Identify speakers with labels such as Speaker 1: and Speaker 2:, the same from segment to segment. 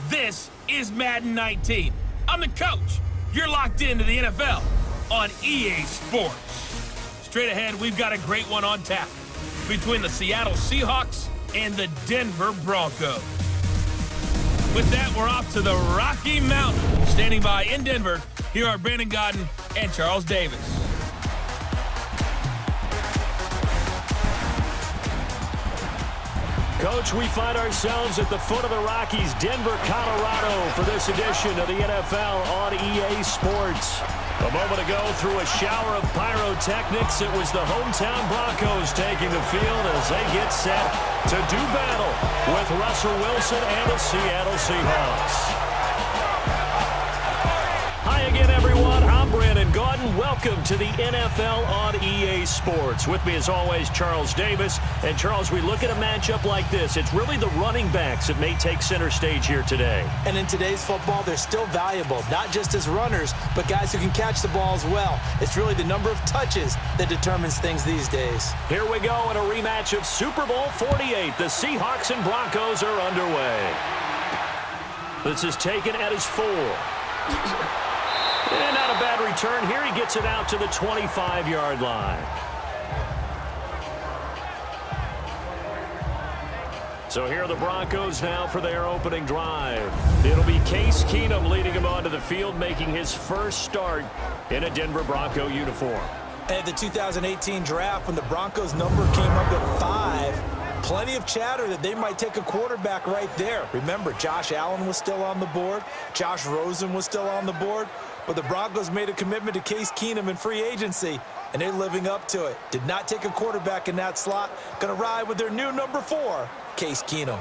Speaker 1: This is Madden 19. I'm the coach. You're locked into the NFL on EA Sports. Straight ahead, we've got a great one on tap between the Seattle Seahawks and the Denver Broncos. With that, we're off to the Rocky Mountains. Standing by in Denver, here are Brandon Godden and Charles Davis.
Speaker 2: Coach, we find ourselves at the foot of the Rockies, Denver, Colorado, for this edition of the NFL on EA Sports. A moment ago, through a shower of pyrotechnics, it was the hometown Broncos taking the field as they get set to do battle with Russell Wilson and the Seattle Seahawks. Hi again, everyone. I'm Brandon Godden. Welcome to the NFL on EA Sports. With me, as always, Charles Davis. And, Charles, we look at a matchup like this. It's really the running backs that may take center stage here today.
Speaker 3: And in today's football, they're still valuable, not just as runners, but guys who can catch the ball as well. It's really the number of touches that determines things these days.
Speaker 2: Here we go in a rematch of Super Bowl 48. The Seahawks and Broncos are underway. This is taken at his 4. And not a bad return here. He gets it out to the 25-yard line. So here are the Broncos now for their opening drive. It'll be Case Keenum leading him onto the field, making his first start in a Denver Bronco uniform.
Speaker 3: At the 2018 draft, when the Broncos number came up at 5, plenty of chatter that they might take a quarterback right there. Remember, Josh Allen was still on the board. Josh Rosen was still on the board. But the Broncos made a commitment to Case Keenum in free agency, and they're living up to it. Did not take a quarterback in that slot. Going to ride with their new number 4, Case Keenum.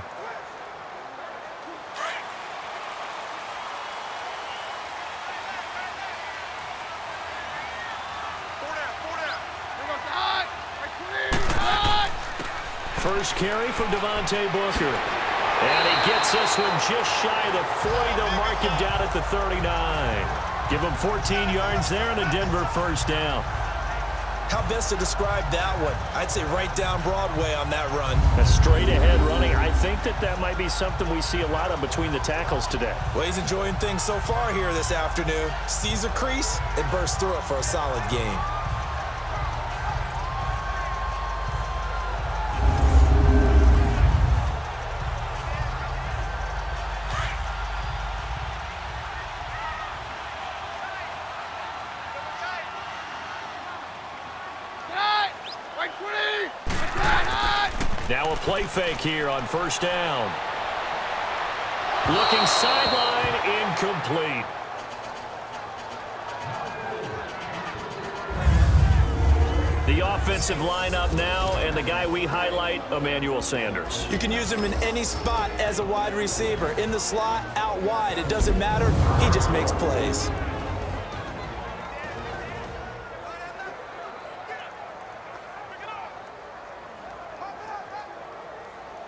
Speaker 2: First carry from Devontae Booker. And he gets this one just shy of the 40. They'll mark him down at the 39. Give him 14 yards there and a Denver first down.
Speaker 3: How best to describe that one? I'd say right down Broadway on that run.
Speaker 2: A straight ahead running. I think that might be something we see a lot of between the tackles today.
Speaker 3: Well, he's enjoying things so far here this afternoon. Sees a crease and bursts through it for a solid gain.
Speaker 2: Now a play fake here on first down. Looking sideline, incomplete. The offensive lineup now, and the guy we highlight, Emmanuel Sanders.
Speaker 3: You can use him in any spot as a wide receiver. In the slot, out wide, it doesn't matter. He just makes plays.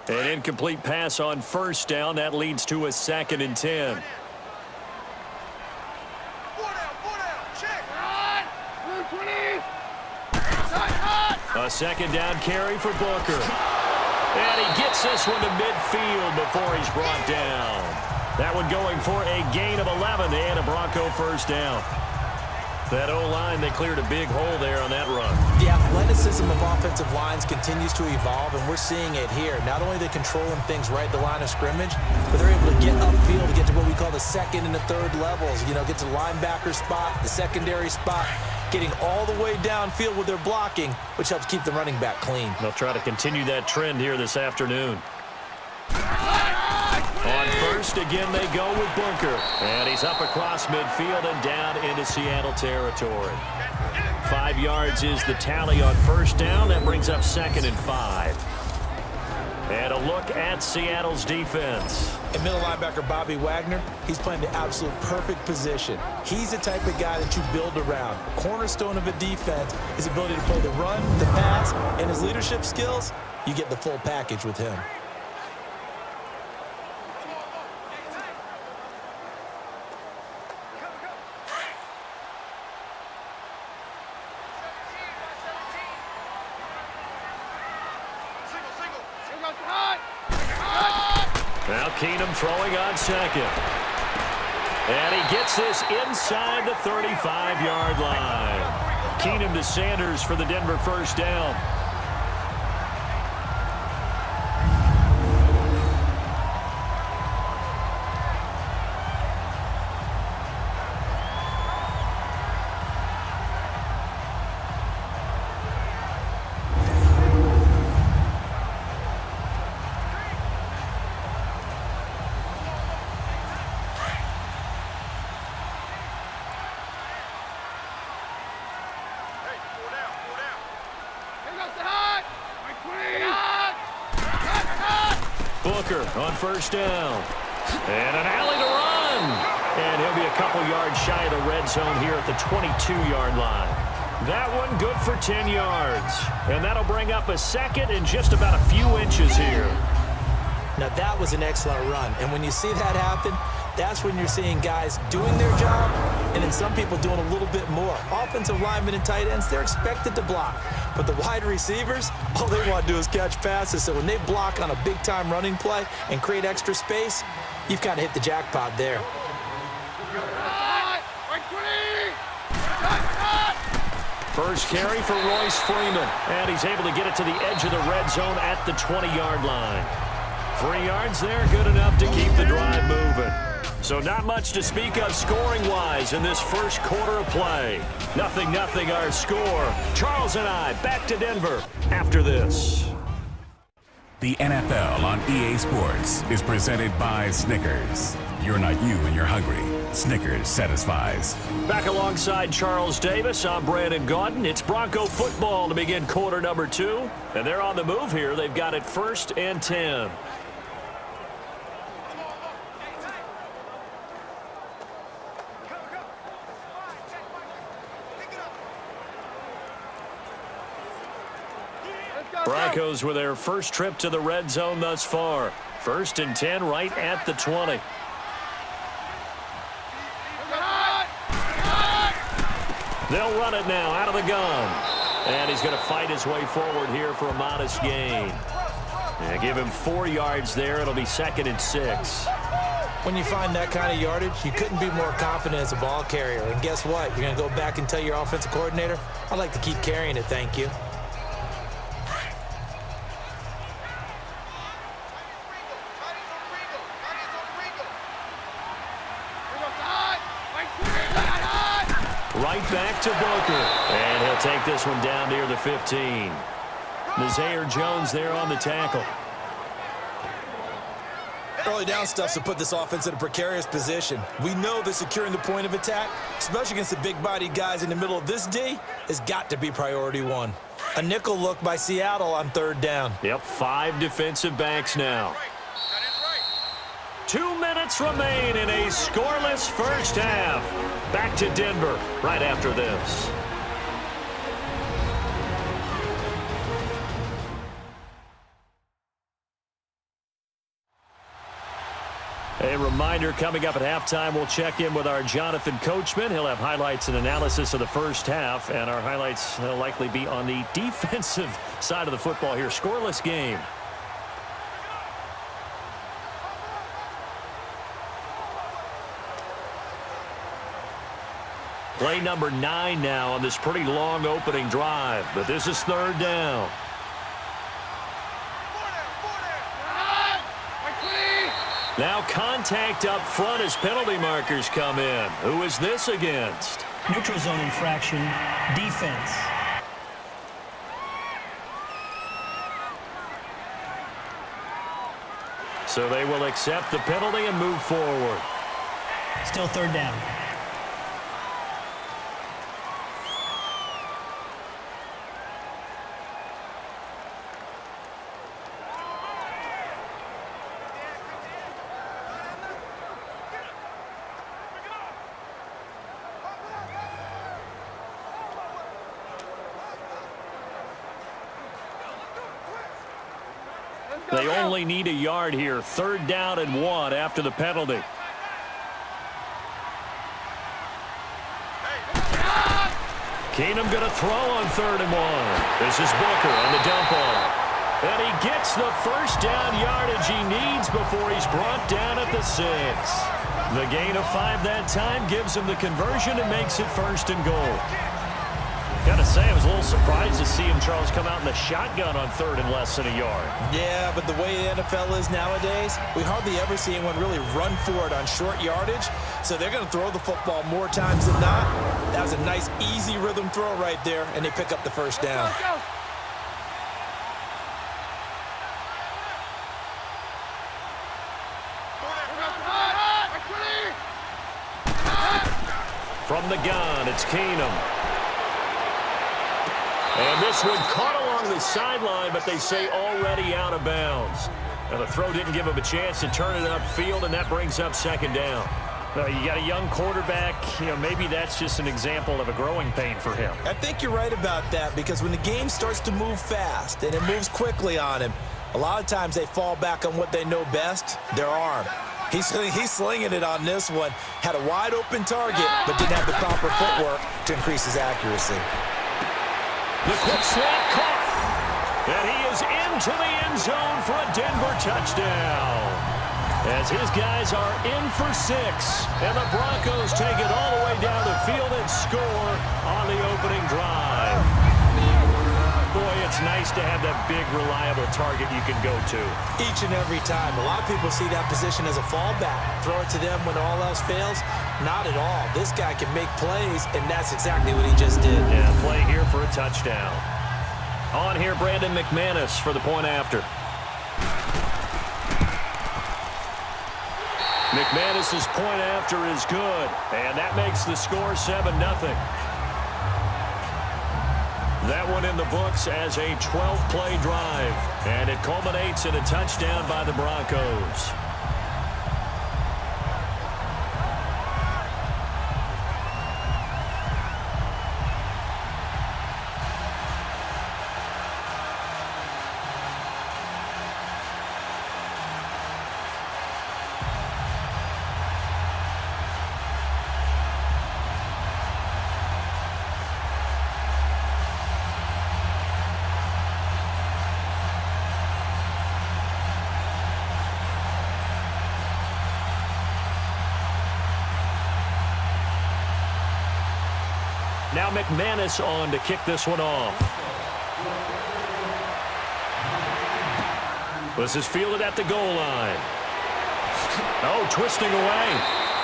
Speaker 2: An incomplete pass on first down. That leads to a 2nd and 10. A second down carry for Booker. And he gets this one to midfield before he's brought down. That one going for a gain of 11 and a Bronco first down. That O-line, they cleared a big hole there on that run.
Speaker 3: The athleticism of offensive lines continues to evolve, and we're seeing it here. Not only are they controlling things right at the line of scrimmage, but they're able to get upfield to get to what we call the 2nd and the 3rd levels. You know, get to the linebacker spot, the secondary spot, getting all the way downfield with their blocking, which helps keep the running back clean.
Speaker 2: They'll try to continue that trend here this afternoon. On first, again, they go with Booker. And he's up across midfield and down into Seattle territory. 5 yards is the tally on first down. That brings up 2nd and 5. And a look at Seattle's defense.
Speaker 3: And middle linebacker Bobby Wagner, he's playing the absolute perfect position. He's the type of guy that you build around. Cornerstone of a defense, his ability to play the run, the pass, and his leadership skills. You get the full package with him.
Speaker 2: Now Keenum throwing on second. And he gets this inside the 35-yard line. Keenum to Sanders for the Denver first down. On first down. And an alley to run. And he'll be a couple yards shy of the red zone here at the 22-yard line. That one good for 10 yards. And that'll bring up a second and just about a few inches here.
Speaker 3: Now that was an excellent run. And when you see that happen, that's when you're seeing guys doing their job and then some people doing a little bit more. Offensive linemen and tight ends, they're expected to block. But the wide receivers, all they want to do is catch passes. So when they block on a big-time running play and create extra space, you've got to hit the jackpot there.
Speaker 2: First carry for Royce Freeman. And he's able to get it to the edge of the red zone at the 20-yard line. 3 yards there, good enough to keep the drive moving. So not much to speak of scoring-wise in this first quarter of play. 0-0 our score. Charles and I back to Denver after this.
Speaker 4: The NFL on EA Sports is presented by Snickers. You're not you when you're hungry. Snickers satisfies.
Speaker 2: Back alongside Charles Davis, I'm Brandon Gaudin. It's Bronco football to begin quarter number 2. And they're on the move here. They've got it 1st and 10. Broncos with their first trip to the red zone thus far. 1st and 10 right at the 20. They'll run it now out of the gun. And he's going to fight his way forward here for a modest gain. And give him 4 yards there. It'll be 2nd and 6.
Speaker 3: When you find that kind of yardage, you couldn't be more confident as a ball carrier. And guess what? You're going to go back and tell your offensive coordinator, I'd like to keep carrying it, thank you.
Speaker 2: Right back to Booker. And he'll take this one down near the 15. Nazaire Jones there on the tackle.
Speaker 3: Early down stuff to put this offense in a precarious position. We know that securing the point of attack, especially against the big-bodied guys in the middle of this D, has got to be priority 1. A nickel look by Seattle on 3rd down.
Speaker 2: Yep, 5 defensive backs now. 2 minutes remain in a scoreless first half. Back to Denver right after this. A reminder coming up at halftime, we'll check in with our Jonathan Coachman. He'll have highlights and analysis of the first half, and our highlights will likely be on the defensive side of the football here. Scoreless game. Play number 9 now on this pretty long opening drive, but this is 3rd down. Now contact up front as penalty markers come in. Who is this against?
Speaker 5: Neutral zone infraction, defense.
Speaker 2: So they will accept the penalty and move forward.
Speaker 5: Still 3rd down.
Speaker 2: They only need a yard here. 3rd down and 1 after the penalty. Keenum going to throw on 3rd and 1. This is Booker on the dump off. And he gets the first down yardage he needs before he's brought down at the 6. The gain of 5 that time gives him the conversion and makes it 1st and goal. Got to say, I was a little surprised to see him, Charles, come out in the shotgun on 3rd and less than a yard.
Speaker 3: Yeah, but the way the NFL is nowadays, we hardly ever see anyone really run for it on short yardage. So they're going to throw the football more times than not. That was a nice, easy rhythm throw right there, and they pick up the first down.
Speaker 2: From the gun, it's Keenum. And this one caught along the sideline, but they say already out of bounds. Now, the throw didn't give him a chance to turn it upfield, and that brings up 2nd down. You got a young quarterback. Maybe that's just an example of a growing pain for him.
Speaker 3: I think you're right about that, because when the game starts to move fast and it moves quickly on him, a lot of times they fall back on what they know best, their arm. He's slinging it on this one. Had a wide-open target, but didn't have the proper footwork to increase his accuracy.
Speaker 2: The quick slant caught. And he is into the end zone for a Denver touchdown. As his guys are in for 6. And the Broncos take it all the way down the field and score on the opening drive. Boy, it's nice to have that big, reliable target you can go to.
Speaker 3: Each and every time. A lot of people see that position as a fallback. Throw it to them when all else fails. Not at all. This guy can make plays, and that's exactly what he just did.
Speaker 2: Yeah, play here for a touchdown. On here, Brandon McManus for the point after. McManus's point after is good, and that makes the score 7-0. That one in the books as a 12-play drive, and it culminates in a touchdown by the Broncos. Now McManus on to kick this one off. This is fielded at the goal line. Oh, twisting away.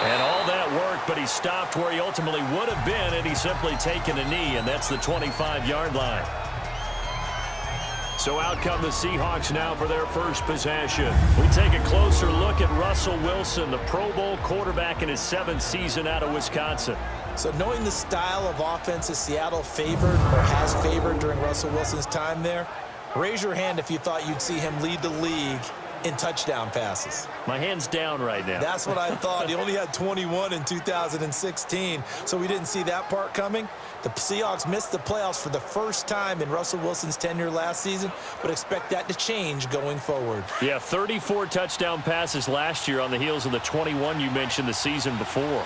Speaker 2: And all that work, but he stopped where he ultimately would have been had he simply taken a knee, and that's the 25-yard line. So out come the Seahawks now for their first possession. We take a closer look at Russell Wilson, the Pro Bowl quarterback in his 7th season out of Wisconsin.
Speaker 3: So knowing the style of offense that Seattle favored or has favored during Russell Wilson's time there, raise your hand if you thought you'd see him lead the league in touchdown passes.
Speaker 2: My hand's down right now.
Speaker 3: That's what I thought. He only had 21 in 2016, so we didn't see that part coming. The Seahawks missed the playoffs for the first time in Russell Wilson's tenure last season, but expect that to change going forward.
Speaker 2: Yeah, 34 touchdown passes last year on the heels of the 21 you mentioned the season before.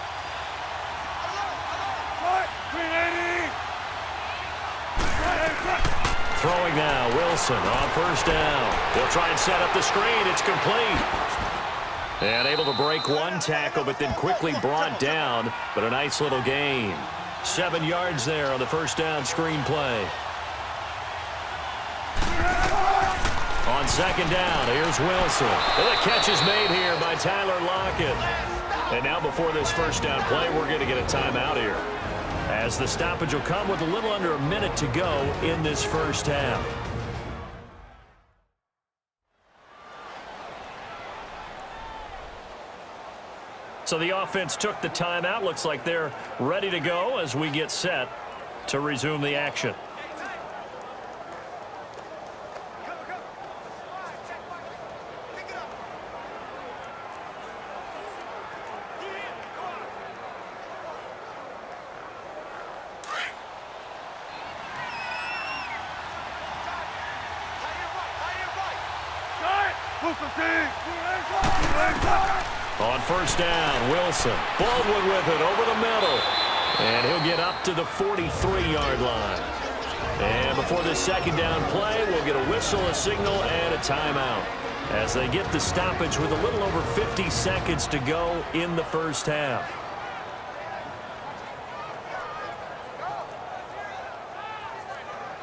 Speaker 2: Throwing now, Wilson on first down. They'll try and set up the screen. It's complete. And able to break one tackle, but then quickly brought down. But a nice little gain. 7 yards there on the first down screen play. On second down, here's Wilson. And the catch is made here by Tyler Lockett. And now before this first down play, we're going to get a timeout here, as the stoppage will come with a little under a minute to go in this first half. So the offense took the timeout. Looks like they're ready to go as we get set to resume the action. On first down, Wilson. Baldwin with it over the middle. And he'll get up to the 43-yard line. And before this second down play, we'll get a whistle, a signal, and a timeout as they get the stoppage with a little over 50 seconds to go in the first half.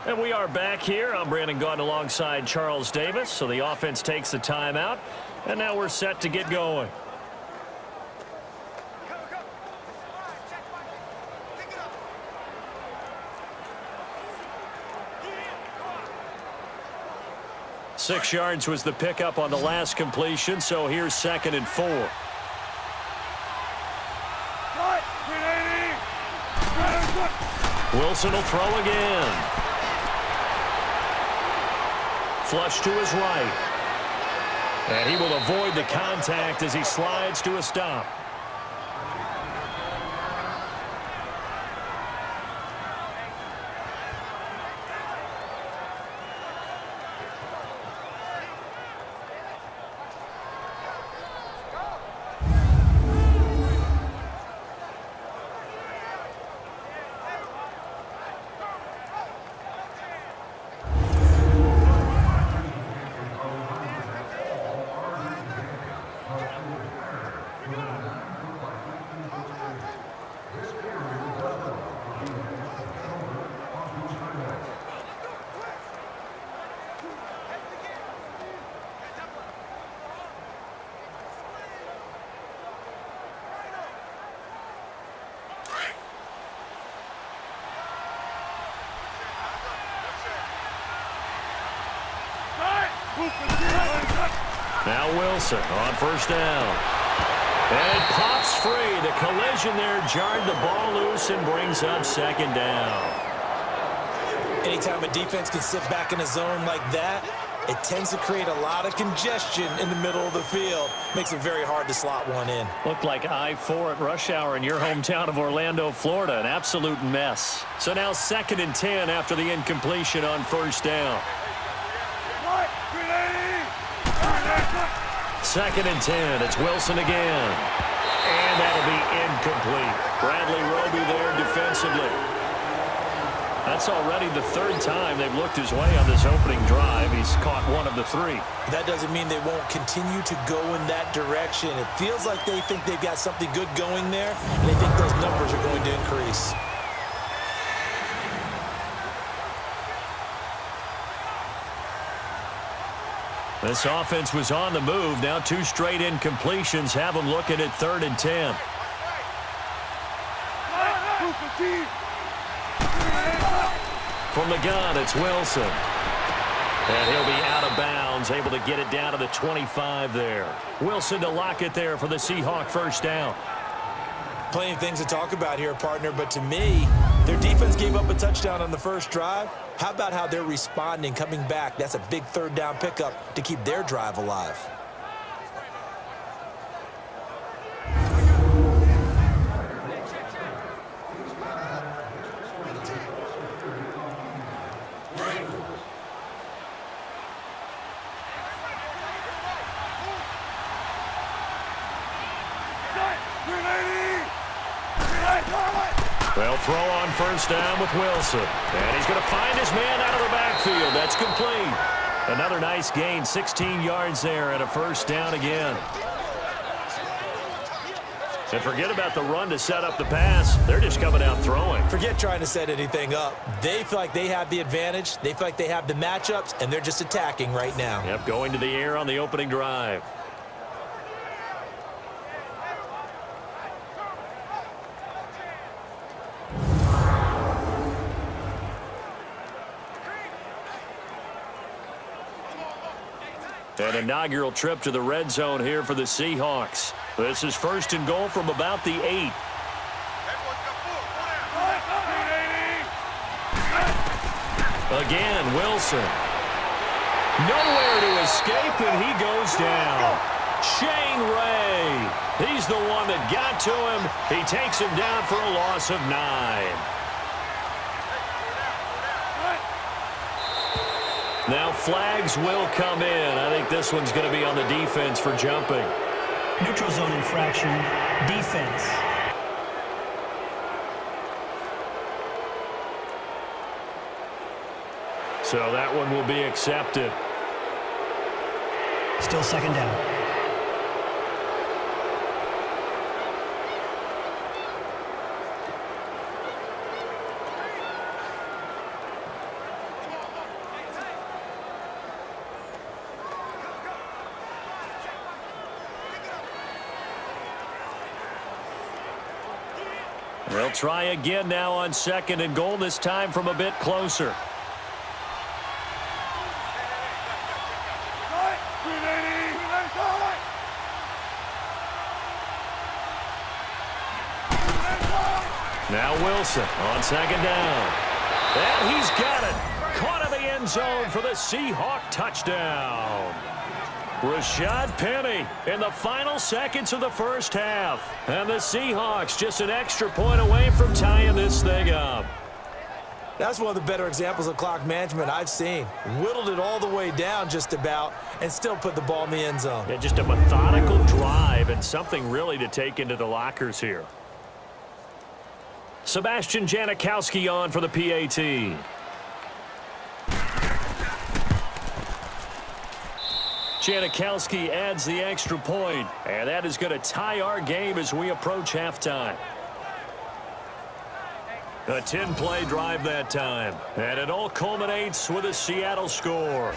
Speaker 2: And we are back here. I'm Brandon Gaudin alongside Charles Davis. So the offense takes the timeout, and now we're set to get going. Six yards was the pickup on the last completion, so here's 2nd and 4. Wilson will throw again. Flush to his right. And he will avoid the contact as he slides to a stop. Now Wilson on first down. And it pops free. The collision there jarred the ball loose and brings up 2nd down.
Speaker 3: Anytime a defense can sit back in a zone like that, it tends to create a lot of congestion in the middle of the field. Makes it very hard to slot one in.
Speaker 2: Looked like I-4 at rush hour in your hometown of Orlando, Florida. An absolute mess. So now 2nd and 10 after the incompletion on first down. 2nd and 10. It's Wilson again. And that'll be incomplete. Bradley Roby there defensively. That's already the 3rd time they've looked his way on this opening drive. He's caught 1 of the 3.
Speaker 3: That doesn't mean they won't continue to go in that direction. It feels like they think they've got something good going there, and they think those numbers are going to increase.
Speaker 2: This offense was on the move. Now 2 straight incompletions have them looking at 3rd and 10. From the gun, it's Wilson. And he'll be out of bounds, able to get it down to the 25 there. Wilson to lock it there for the Seahawk first down.
Speaker 3: Plenty of things to talk about here, partner, but to me, their defense gave up a touchdown on the first drive. How about how they're responding, coming back? That's a big 3rd down pickup to keep their drive alive.
Speaker 2: They'll throw on first down with Wilson. And he's going to find his man out of the backfield. That's complete. Another nice gain, 16 yards there and a first down again. And forget about the run to set up the pass. They're just coming out throwing.
Speaker 3: Forget trying to set anything up. They feel like they have the advantage. They feel like they have the matchups, and they're just attacking right now.
Speaker 2: Yep, going to the air on the opening drive. An inaugural trip to the red zone here for the Seahawks. This is 1st and goal from about the 8. Again, Wilson. Nowhere to escape, and he goes down. Shane Ray. He's the one that got to him. He takes him down for a loss of 9. Now flags will come in. I think this one's going to be on the defense for jumping.
Speaker 5: Neutral zone infraction, defense.
Speaker 2: So that one will be accepted.
Speaker 5: Still second down.
Speaker 2: They'll try again now on 2nd and goal, this time from a bit closer. Now Wilson on 2nd down. And he's got it. Caught in the end zone for the Seahawk touchdown. Rashad Penny in the final seconds of the first half. And the Seahawks just an extra point away from tying this thing up.
Speaker 3: That's one of the better examples of clock management I've seen. Whittled it all the way down just about and still put the ball in the end zone.
Speaker 2: Yeah, just a methodical drive and something really to take into the lockers here. Sebastian Janikowski on for the PAT. Janikowski adds the extra point, and that is going to tie our game as we approach halftime. A 10-play drive that time, and it all culminates with a Seattle score.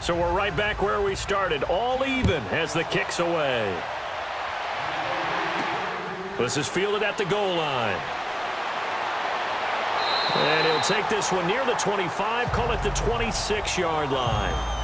Speaker 2: So we're right back where we started, all even as the kick's away. This is fielded at the goal line. And he'll take this one near the 25, call it the 26-yard line.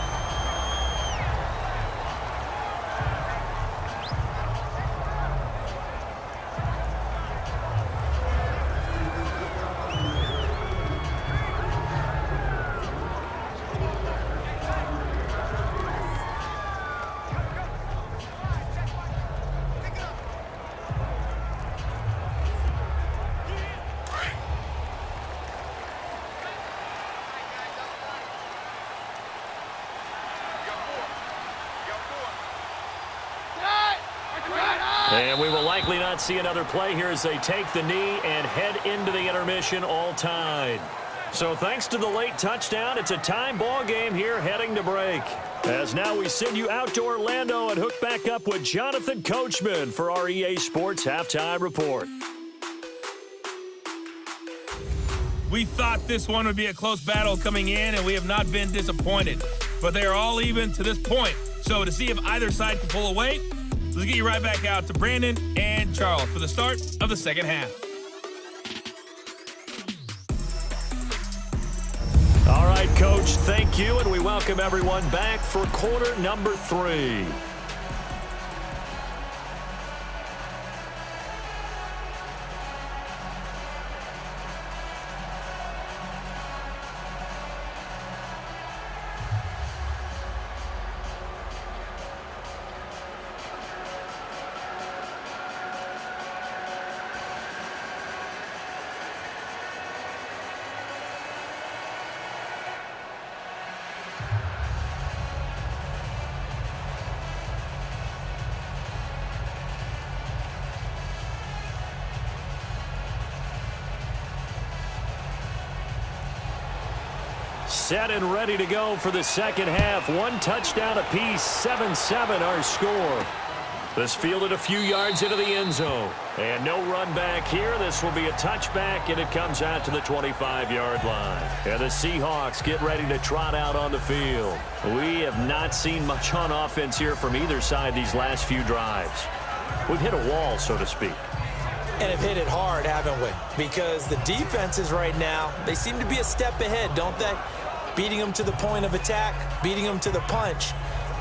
Speaker 2: And we will likely not see another play here as they take the knee and head into the intermission all tied. So thanks to the late touchdown, it's a time ball game here heading to break. As now we send you out to Orlando and hook back up with Jonathan Coachman for our EA Sports Halftime Report.
Speaker 1: We thought this one would be a close battle coming in, and we have not been disappointed. But they are all even to this point. So to see if either side can pull away, let's get you right back out to Brandon and Charles for the start of the second half.
Speaker 2: All right, Coach, thank you, and we welcome everyone back for quarter number 3. Set and ready to go for the second half. One touchdown apiece, 7-7 our score. This fielded a few yards into the end zone. And no run back here. This will be a touchback, and it comes out to the 25-yard line. And the Seahawks get ready to trot out on the field. We have not seen much on offense here from either side these last few drives. We've hit a wall, so to speak.
Speaker 3: And have hit it hard, haven't we? Because the defenses right now, they seem to be a step ahead, don't they? Beating them to the point of attack, beating them to the punch.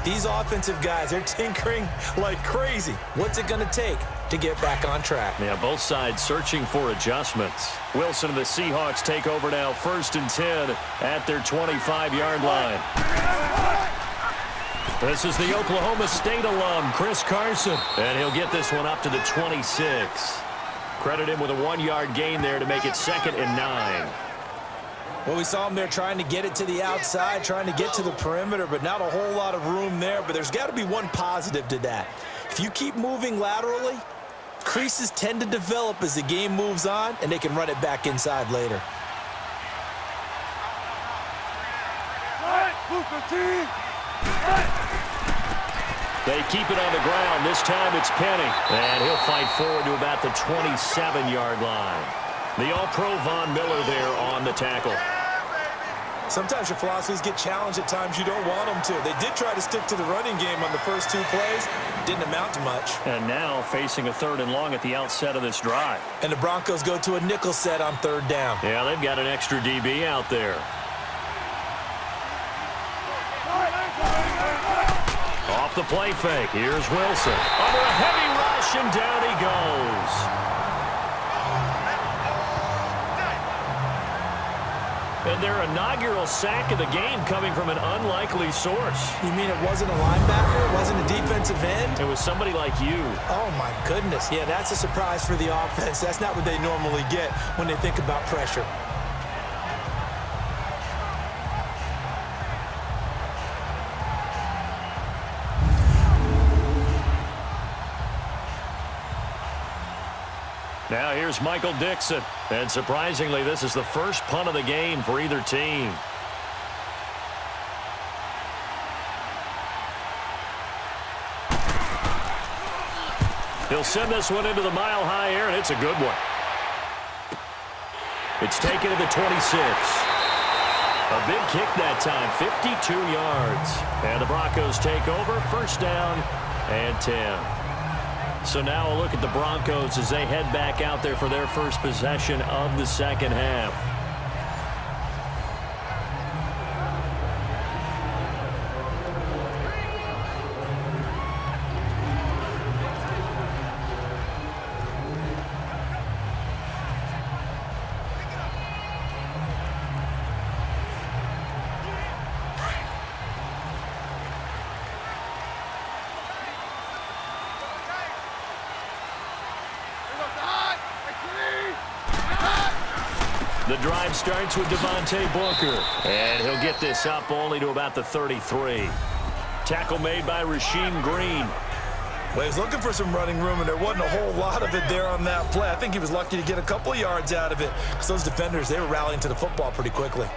Speaker 3: These offensive guys, they're tinkering like crazy. What's it going to take to get back on track?
Speaker 2: Yeah, both sides searching for adjustments. Wilson and the Seahawks take over now, 1st and 10 at their 25-yard line. This is the Oklahoma State alum, Chris Carson, and he'll get this one up to the 26. Credit him with a 1-yard gain there to make it 2nd and 9.
Speaker 3: Well, we saw him there trying to get it to the outside, trying to get to the perimeter, but not a whole lot of room there. But there's got to be one positive to that. If you keep moving laterally, creases tend to develop as the game moves on, and they can run it back inside later.
Speaker 2: They keep it on the ground. This time it's Penny. And he'll fight forward to about the 27-yard line. The All-Pro Von Miller there on the tackle.
Speaker 3: Sometimes your philosophies get challenged at times you don't want them to. They did try to stick to the running game on the first 2 plays. Didn't amount to much.
Speaker 2: And now facing a 3rd and long at the outset of this drive.
Speaker 3: And the Broncos go to a nickel set on 3rd down.
Speaker 2: Yeah, they've got an extra DB out there. Off the play fake. Here's Wilson. Under a heavy rush, and down he goes. And their inaugural sack of the game coming from an unlikely source.
Speaker 3: You mean it wasn't a linebacker? It wasn't a defensive end?
Speaker 2: It was somebody like you.
Speaker 3: Oh, my goodness. Yeah, that's a surprise for the offense. That's not what they normally get when they think about pressure.
Speaker 2: Now here's Michael Dixon. And surprisingly, this is the first punt of the game for either team. He'll send this one into the mile-high air, and it's a good one. It's taken to the 26. A big kick that time, 52 yards. And the Broncos take over, 1st down and 10. So now a look at the Broncos as they head back out there for their first possession of the 2nd half. The drive starts with Devontae Booker. And he'll get this up only to about the 33. Tackle made by Rasheem Green.
Speaker 3: Well, he was looking for some running room, and there wasn't a whole lot of it there on that play. I think he was lucky to get a couple of yards out of it, because those defenders, they were rallying to the football pretty quickly.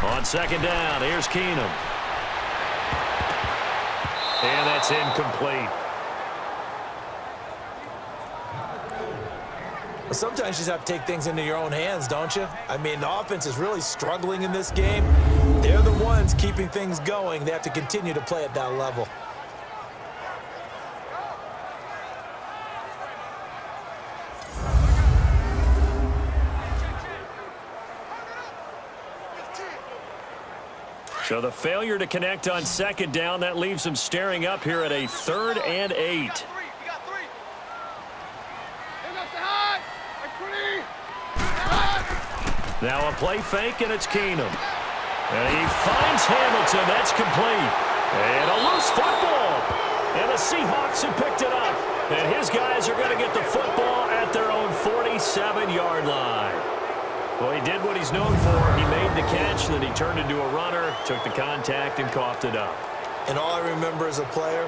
Speaker 2: On 2nd down, here's Keenum. And that's incomplete.
Speaker 3: Well, sometimes you just have to take things into your own hands, don't you? I mean, the offense is really struggling in this game. They're the ones keeping things going. They have to continue to play at that level.
Speaker 2: So the failure to connect on 2nd down, that leaves them staring up here at a 3rd and 8. Now a play fake, and it's Keenum. And he finds Hamilton. That's complete. And a loose football. And the Seahawks have picked it up. And his guys are going to get the football at their own 47-yard line. Well, he did what he's known for. He made the catch, then he turned into a runner, took the contact, and coughed it up.
Speaker 3: And all I remember as a player,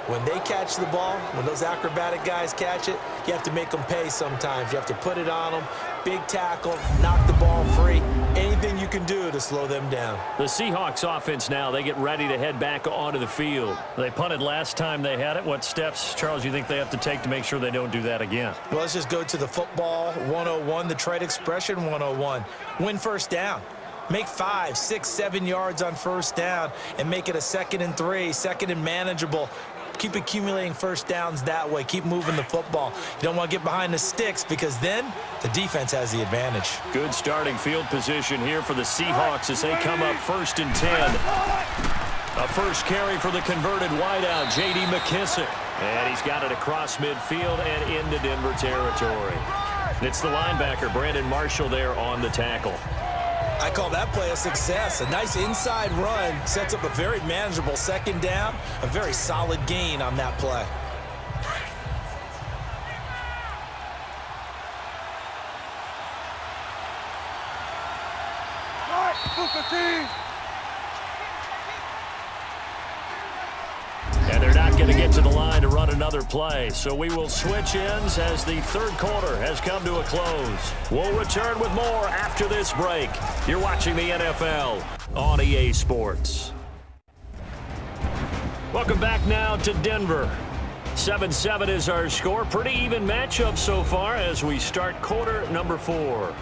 Speaker 3: when they catch the ball, when those acrobatic guys catch it, you have to make them pay sometimes. You have to put it on them, big tackle, knock the ball free, anything you can do to slow them down.
Speaker 2: The Seahawks offense now, they get ready to head back onto the field. They punted last time they had it. What steps, Charles, you think they have to take to make sure they don't do that again?
Speaker 3: Well, let's just go to the football 101, the trade expression 101. Win 1st down. Make 5, 6, 7 yards on first down and make it a 2nd and 3, 2nd and manageable. Keep accumulating first downs that way. Keep moving the football. You don't want to get behind the sticks because then the defense has the advantage.
Speaker 2: Good starting field position here for the Seahawks as they come up 1st and 10. A first carry for the converted wideout, J.D. McKissick. And he's got it across midfield and into Denver territory. It's the linebacker, Brandon Marshall, there on the tackle.
Speaker 3: I call that play a success. A nice inside run sets up a very manageable 2nd down. A very solid gain on that play.
Speaker 2: And they're not going to get to the line to run another play. So we will switch ends as the 3rd quarter has come to a close. We'll return with more after this break. You're watching the NFL on EA Sports. Welcome back now to Denver. 7-7 is our score. Pretty even matchup so far as we start quarter number 4.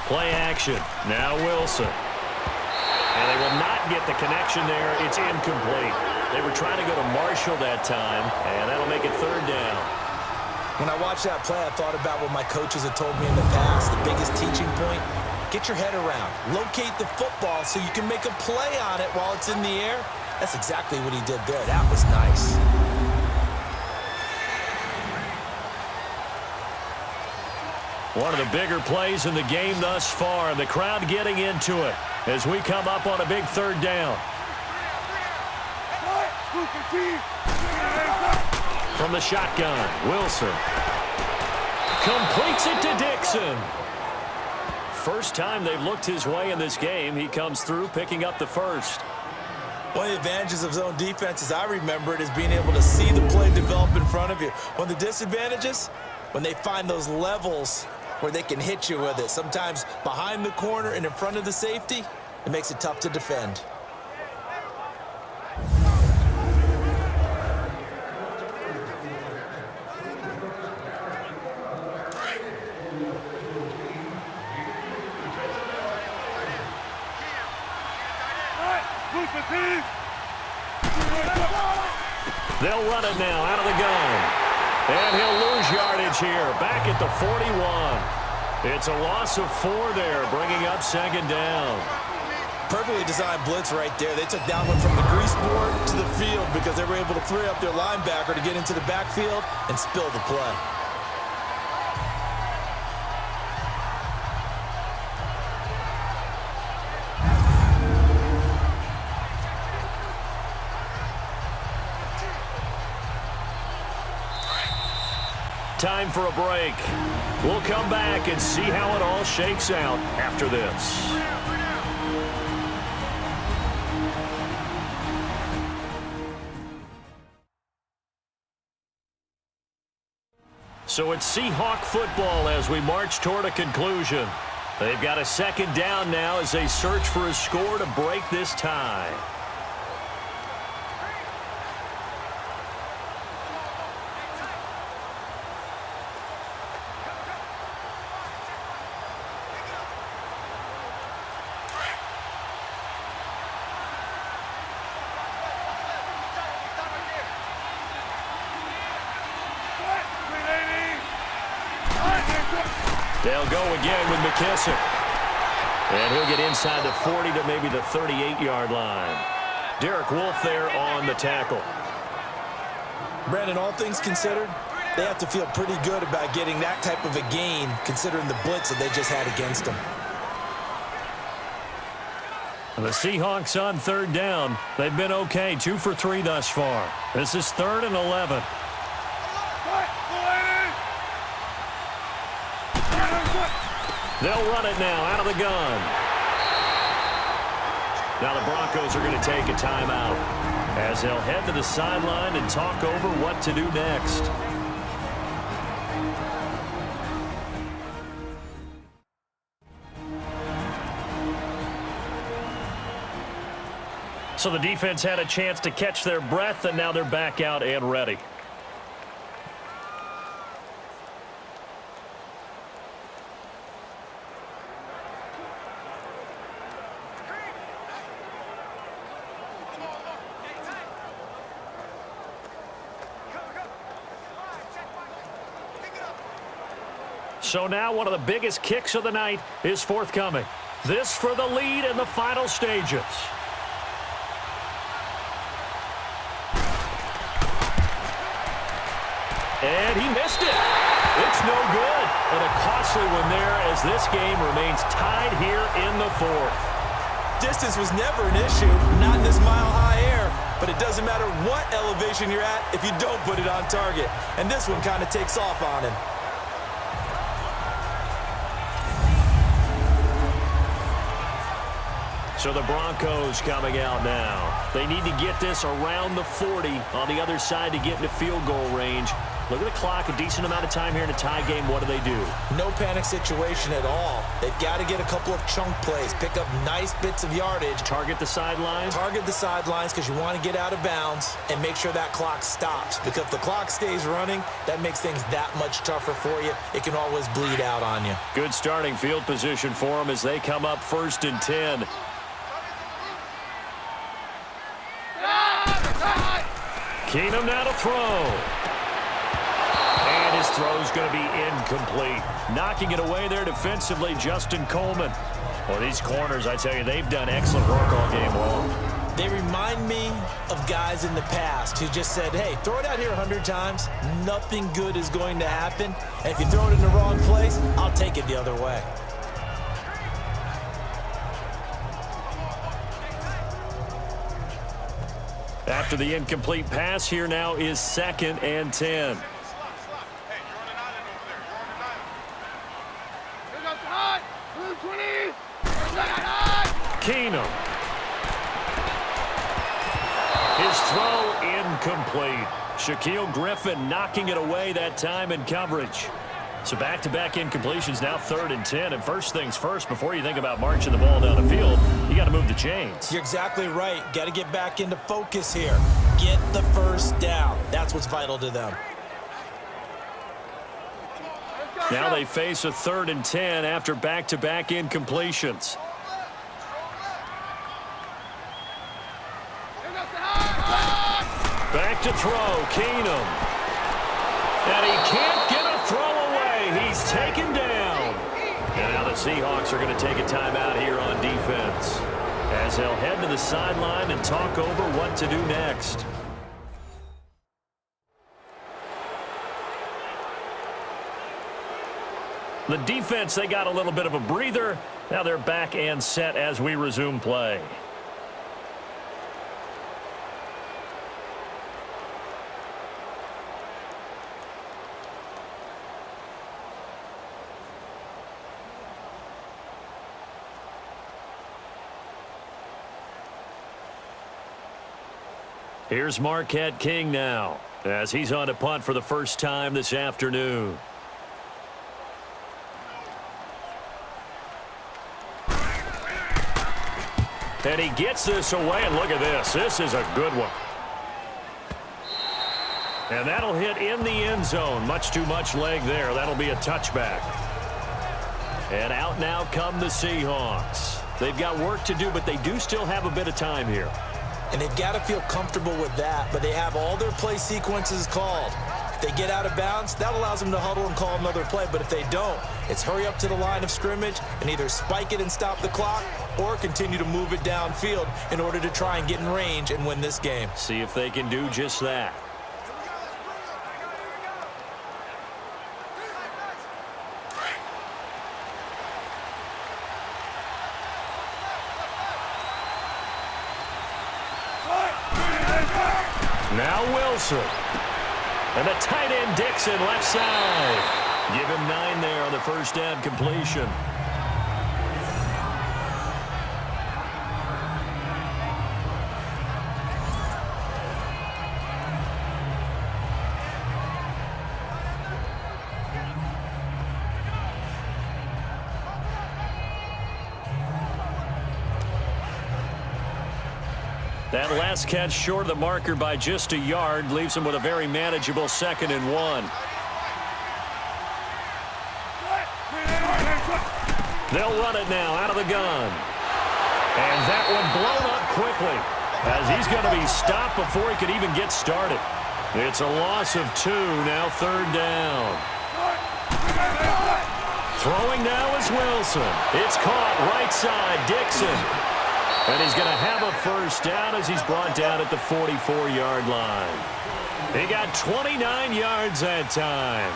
Speaker 2: Play action. Now Wilson. And they will not get the connection there. It's incomplete. They were trying to go to Marshall that time, and that'll make it 3rd down.
Speaker 3: When I watched that play, I thought about what my coaches had told me in the past. The biggest teaching point, get your head around. Locate the football so you can make a play on it while it's in the air. That's exactly what he did there. That was nice.
Speaker 2: One of the bigger plays in the game thus far, and the crowd getting into it as we come up on a big 3rd down. From the shotgun, Wilson completes it to Dixon. First time they've looked his way in this game. He comes through picking up the first.
Speaker 3: One of the advantages of zone defense, as I remember it, is being able to see the play develop in front of you. One of the disadvantages, when they find those levels where they can hit you with it. Sometimes behind the corner and in front of the safety, it makes it tough to defend.
Speaker 2: They'll run it now out of the gun. And he'll lose yardage here, back at the 41. It's a loss of 4 there, bringing up 2nd down.
Speaker 3: Perfectly designed blitz right there. They took that one from the grease board to the field because they were able to free up their linebacker to get into the backfield and spill the play.
Speaker 2: Time for a break. We'll come back and see how it all shakes out after this. So it's Seahawk football as we march toward a conclusion. They've got a 2nd down now as they search for a score to break this tie. They'll go again with McKissick. And he'll get inside the 40 to maybe the 38-yard line. Derek Wolfe there on the tackle.
Speaker 3: Brandon, all things considered, they have to feel pretty good about getting that type of a gain considering the blitz that they just had against them.
Speaker 2: The Seahawks on 3rd down. They've been okay, 2 for 3 thus far. This is 3rd and 11. They'll run it now out of the gun. Now the Broncos are going to take a timeout. as they'll head to the sideline and talk over what to do next. So the defense had a chance to catch their breath, and now they're back out and ready. So now one of the biggest kicks of the night is forthcoming. This for the lead in the final stages. And he missed it. It's no good. And a costly one there as this game remains tied here in the fourth.
Speaker 3: Distance was never an issue, not in this mile-high air, but it doesn't matter what elevation you're at if you don't put it on target. And this one kind of takes off on him.
Speaker 2: So the Broncos coming out now. They need to get this around the 40 on the other side to get into field goal range. Look at the clock, a decent amount of time here in a tie game. What do?
Speaker 3: No panic situation at all. They've got to get a couple of chunk plays, pick up nice bits of yardage.
Speaker 2: Target the sidelines?
Speaker 3: Target the sidelines because you want to get out of bounds and make sure that clock stops. Because if the clock stays running, that makes things that much tougher for you. It can always bleed out on you.
Speaker 2: Good starting field position for them as they come up 1st and 10. Keenum now to throw. And his throw's going to be incomplete. Knocking it away there defensively, Justin Coleman. Well, these corners, I tell you, they've done excellent work all game long.
Speaker 3: They remind me of guys in the past who just said, hey, throw it out here 100 times. Nothing good is going to happen. And if you throw it in the wrong place, I'll take it the other way.
Speaker 2: After the incomplete pass, here now is 2nd and 10. Keenum. His throw incomplete. Shaquille Griffin knocking it away that time in coverage. So back-to-back incompletions, now 3rd and 10. And first things first, before you think about marching the ball down the field, you got to move the chains.
Speaker 3: You're exactly right. Got to get back into focus here. Get the first down. That's what's vital to them.
Speaker 2: Now they face a 3rd and 10 after back-to-back incompletions. Back to throw, Keenum. And he can't get a throw away. He's taken down. And now the Seahawks are going to take a timeout here on defense as they'll head to the sideline and talk over what to do next. The defense, they got a little bit of a breather. Now they're back and set as we resume play. Here's Marquette King now as he's on to punt for the first time this afternoon. And he gets this away, and look at this. This is a good one. And that'll hit in the end zone. Much too much leg there. That'll be a touchback. And out now come the Seahawks. They've got work to do, but they do still have a bit of time here.
Speaker 3: And they've got to feel comfortable with that, but they have all their play sequences called. If they get out of bounds, that allows them to huddle and call another play. But if they don't, it's hurry up to the line of scrimmage and either spike it and stop the clock or continue to move it downfield in order to try and get in range and win this game.
Speaker 2: See if they can do just that. Now Wilson. And the tight end Dixon left side. Give him 9 there on the first down completion. That last catch short of the marker by just a yard leaves him with a very manageable 2nd and 1. They'll run it now out of the gun. And that one blown up quickly as he's going to be stopped before he could even get started. It's a loss of 2, now 3rd down. Throwing now is Wilson. It's caught right side, Dixon. And he's going to have a 1st down as he's brought down at the 44-yard line. He got 29 yards that time.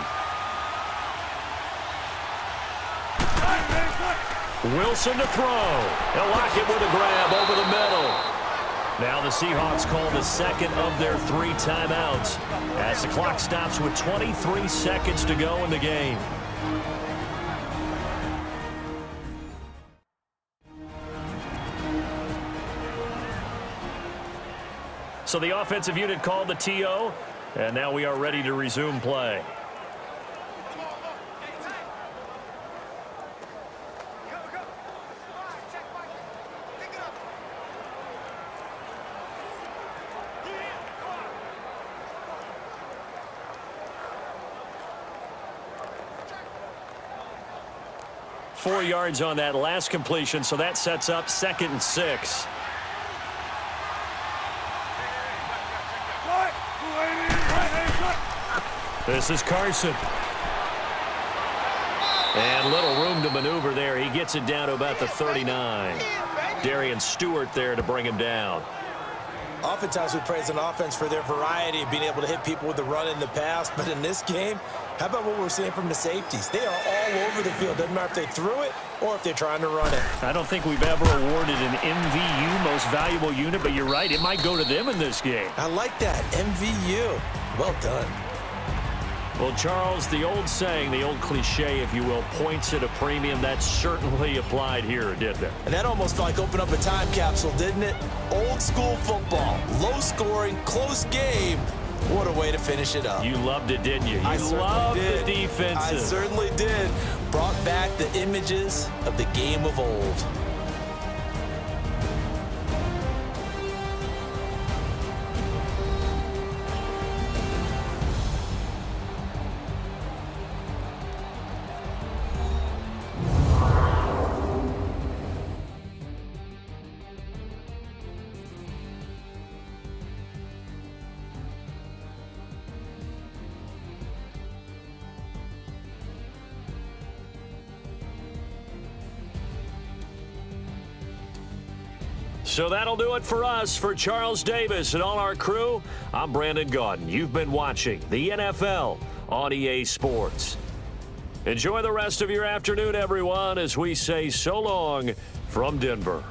Speaker 2: Wilson to throw. He'll lock it with a grab over the middle. Now the Seahawks call the 2nd of their 3 timeouts as the clock stops with 23 seconds to go in the game. So the offensive unit called the TO, and now we are ready to resume play. Four yards on that last completion, so that sets up 2nd and 6. This is Carson. And little room to maneuver there. He gets it down to about the 39. Darian Stewart there to bring him down.
Speaker 3: Oftentimes we praise an offense for their variety of being able to hit people with the run in the pass. But in this game, how about what we're seeing from the safeties? They are all over the field. Doesn't matter if they threw it or if they're trying to run it.
Speaker 2: I don't think we've ever awarded an MVU, most valuable unit, but you're right. It might go to them in this game.
Speaker 3: I like that. MVU. Well done.
Speaker 2: Well, Charles, the old saying, the old cliche, if you will, points at a premium, that certainly applied here, didn't it?
Speaker 3: And that almost like opened up a time capsule, didn't it? Old school football, low scoring, close game. What a way to finish it up.
Speaker 2: You loved it, didn't you? You loved the defensive.
Speaker 3: I certainly did. Brought back the images of the game of old.
Speaker 2: So that'll do it for us. For Charles Davis and all our crew, I'm Brandon Gaudin. You've been watching the NFL on EA Sports. Enjoy the rest of your afternoon, everyone, as we say so long from Denver.